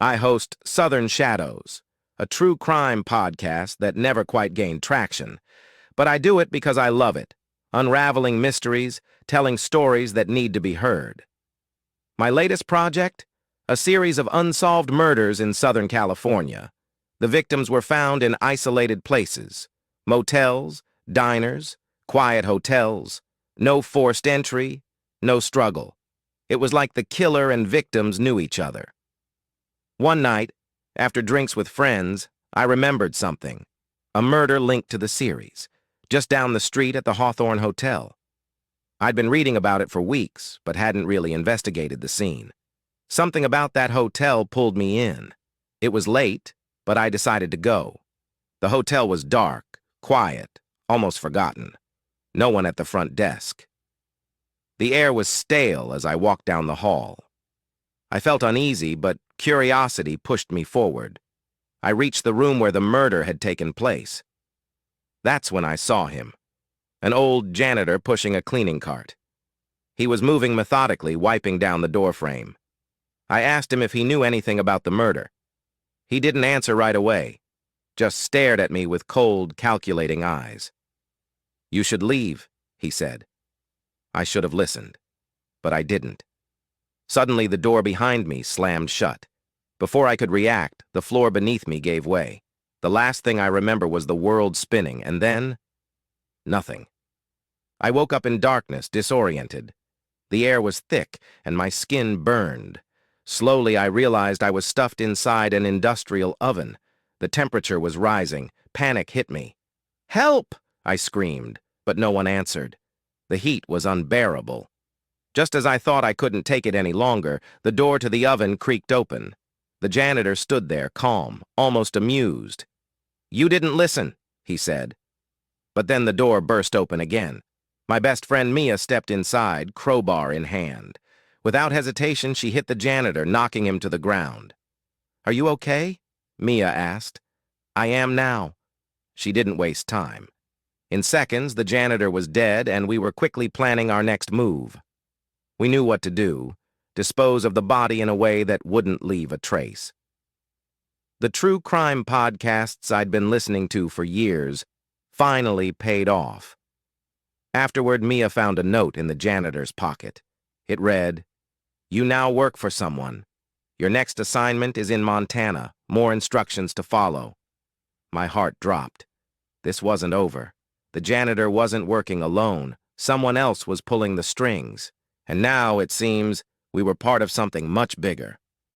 I host Southern Shadows, a true crime podcast that never quite gained traction. But I do it because I love it, unraveling mysteries, telling stories that need to be heard. My latest project? A series of unsolved murders in Southern California. The victims were found in isolated places: motels, diners, quiet hotels. No forced entry, no struggle. It was like the killer and victims knew each other. One night, after drinks with friends, I remembered something. A murder linked to the series, just down the street at the Hawthorne Hotel. I'd been reading about it for weeks, but hadn't really investigated the scene. Something about that hotel pulled me in. It was late, but I decided to go. The hotel was dark, quiet, almost forgotten. No one at the front desk. The air was stale as I walked down the hall. I felt uneasy, but curiosity pushed me forward. I reached the room where the murder had taken place. That's when I saw him. An old janitor pushing a cleaning cart. He was moving methodically, wiping down the doorframe. I asked him if he knew anything about the murder. He didn't answer right away, just stared at me with cold, calculating eyes. "You should leave," he said. I should have listened, but I didn't. Suddenly, the door behind me slammed shut. Before I could react, the floor beneath me gave way. The last thing I remember was the world spinning, and then nothing. I woke up in darkness, disoriented. The air was thick, and my skin burned. Slowly, I realized I was stuffed inside an industrial oven. The temperature was rising. Panic hit me. "Help!" I screamed, but no one answered. The heat was unbearable. Just as I thought I couldn't take it any longer, the door to the oven creaked open. The janitor stood there, calm, almost amused. "You didn't listen," he said. But then the door burst open again. My best friend Mia stepped inside, crowbar in hand. Without hesitation, she hit the janitor, knocking him to the ground. "Are you okay?" Mia asked. "I am now." She didn't waste time. In seconds, the janitor was dead, and we were quickly planning our next move. We knew what to do: dispose of the body in a way that wouldn't leave a trace. The true crime podcasts I'd been listening to for years finally paid off. Afterward, Mia found a note in the janitor's pocket. It read, "You now work for someone. Your next assignment is in Montana. More instructions to follow." My heart dropped. This wasn't over. The janitor wasn't working alone. Someone else was pulling the strings. And now, it seems, we were part of something much bigger.